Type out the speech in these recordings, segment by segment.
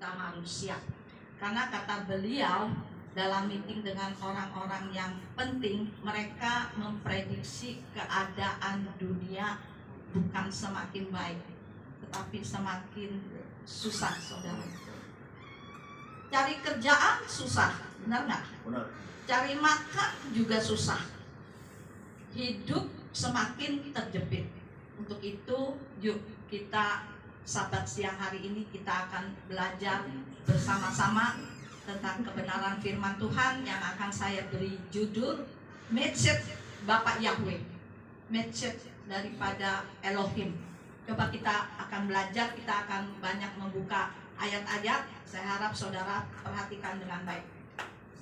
kita harus siap. Karena kata beliau dalam meeting dengan orang-orang yang penting, mereka memprediksi keadaan dunia bukan semakin baik, tetapi semakin susah, saudara. Cari kerjaan susah, benar nggak? Benar. Cari makan juga susah. Hidup semakin terjepit. Untuk itu, yuk kita Sabat siang hari ini kita akan belajar bersama-sama tentang kebenaran firman Tuhan yang akan saya beri judul Message Bapak Yahweh, Message daripada Elohim. Coba kita akan belajar, kita akan banyak membuka ayat-ayat. Saya harap saudara perhatikan dengan baik.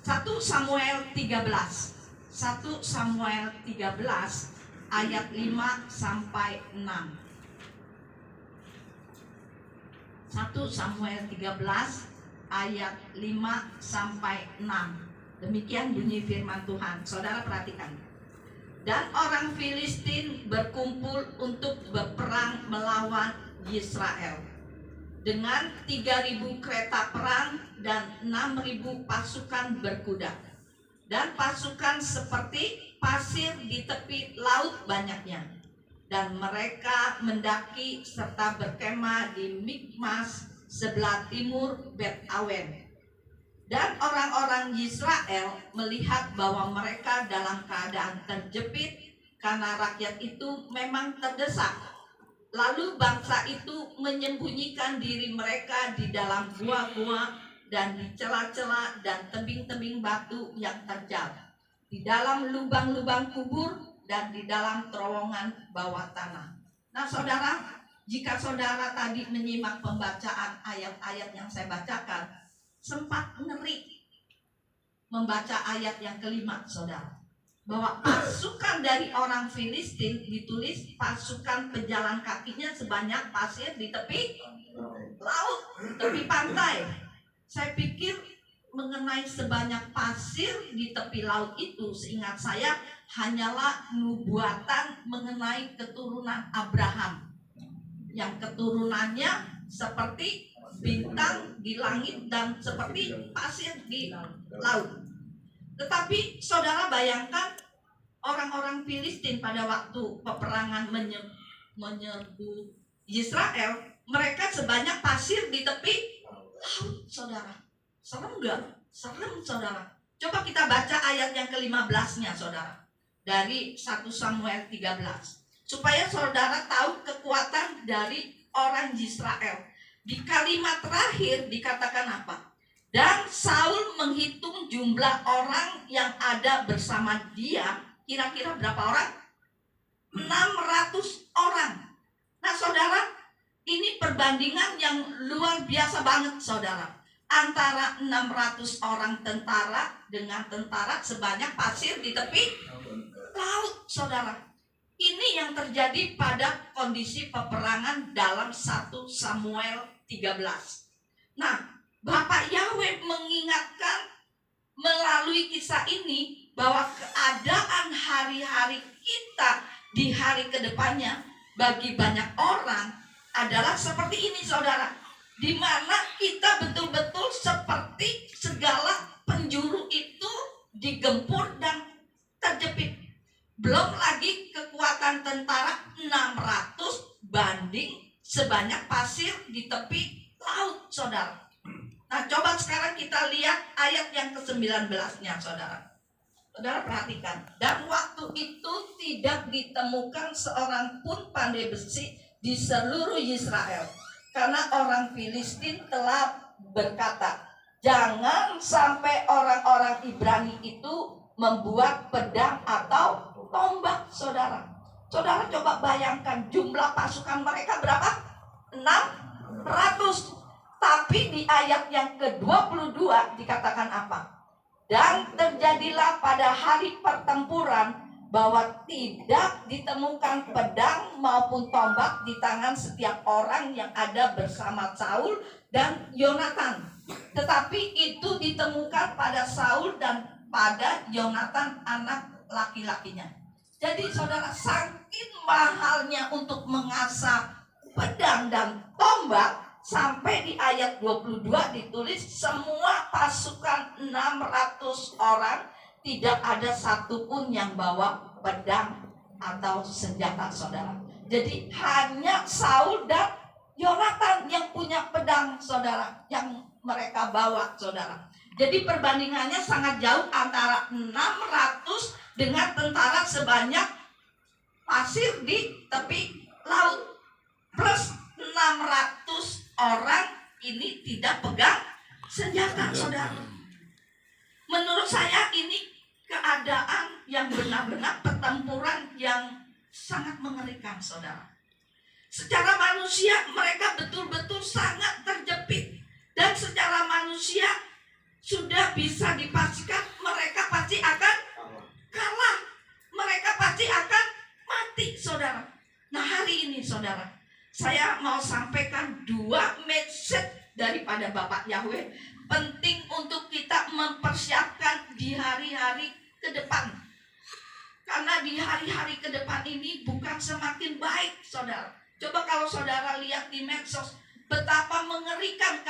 1 Samuel 13 ayat 5 sampai 6. 1 Samuel 13 ayat 5 sampai 6. Demikian bunyi firman Tuhan. Saudara perhatikan. Dan orang Filistin berkumpul untuk berperang melawan Israel dengan 3.000 kereta perang dan 6.000 pasukan berkuda. Dan pasukan seperti pasir di tepi laut banyaknya. Dan mereka mendaki serta berkemah di Mikmas sebelah timur Bet Awen. Dan orang-orang Israel melihat bahwa mereka dalam keadaan terjepit karena rakyat itu memang terdesak. Lalu bangsa itu menyembunyikan diri mereka di dalam gua-gua dan di celah-celah dan tebing-tebing batu yang terjal, di dalam lubang-lubang kubur dan di dalam terowongan bawah tanah. Nah saudara, jika saudara tadi menyimak pembacaan ayat-ayat yang saya bacakan, sempat ngeri membaca ayat yang kelima, saudara, bahwa pasukan dari orang Filistin ditulis pasukan pejalan kakinya sebanyak pasir di tepi laut, di tepi pantai. Saya pikir mengenai sebanyak pasir di tepi laut itu, seingat saya hanyalah nubuatan mengenai keturunan Abraham, yang keturunannya seperti bintang di langit dan seperti pasir di laut. Tetapi saudara bayangkan orang-orang Filistin pada waktu peperangan menyerbu Israel, mereka sebanyak pasir di tepi laut, saudara. Serem enggak? Serem, saudara. Coba kita baca ayat yang ke-15-nya, saudara. Dari 1 Samuel 13. Supaya saudara tahu kekuatan dari orang Israel. Di kalimat terakhir dikatakan apa? Dan Saul menghitung jumlah orang yang ada bersama dia. Kira-kira berapa orang? 600 orang. Nah saudara, ini perbandingan yang luar biasa banget, saudara. Antara 600 orang tentara dengan tentara sebanyak pasir di tepi laut, saudara. Ini yang terjadi pada kondisi peperangan dalam 1 Samuel 13. Nah, Bapak Yahweh mengingatkan melalui kisah ini bahwa keadaan hari-hari kita di hari kedepannya bagi banyak orang adalah seperti ini, saudara. Di mana kita betul-betul seperti segala penjuru itu digempur dan terjepit. Belum lagi kekuatan tentara 600 banding sebanyak pasir di tepi laut, saudara. Nah, coba sekarang kita lihat ayat yang ke-19-nya, saudara. Saudara perhatikan. Dan waktu itu tidak ditemukan seorang pun pandai besi di seluruh Israel. Karena orang Filistin telah berkata, jangan sampai orang-orang Ibrani itu membuat pedang atau tombak, saudara. Saudara coba bayangkan jumlah pasukan mereka berapa? 600. Tapi di ayat yang ke-22 dikatakan apa? Dan terjadilah pada hari pertempuran bahwa tidak ditemukan pedang maupun tombak di tangan setiap orang yang ada bersama Saul dan Yonatan. Tetapi itu ditemukan pada Saul dan pada Yonatan anak laki-lakinya. Jadi saudara, saking mahalnya untuk mengasah pedang dan tombak, sampai di ayat 22 ditulis semua pasukan 600 orang, tidak ada satupun yang bawa pedang atau senjata, saudara. Jadi hanya Saul dan Yonatan yang punya pedang, saudara, yang mereka bawa, saudara. Jadi perbandingannya sangat jauh antara 600 dengan tentara sebanyak pasir di tepi laut, plus 600 orang ini tidak pegang senjata, saudara. Menurut saya ini keadaan yang benar-benar pertempuran yang sangat mengerikan, saudara. Secara manusia mereka betul-betul sangat terjepit, dan secara manusia sudah bisa dipastikan mereka pasti akan kalah, mereka pasti akan mati, saudara. Nah, hari ini, saudara, saya mau sampaikan 2 message daripada Bapak Yahweh, penting untuk kita mempersiapkan di hari-hari ke depan. Karena di hari-hari ke depan ini bukan semakin baik, saudara. Coba kalau saudara lihat di medsos, betapa mengerikan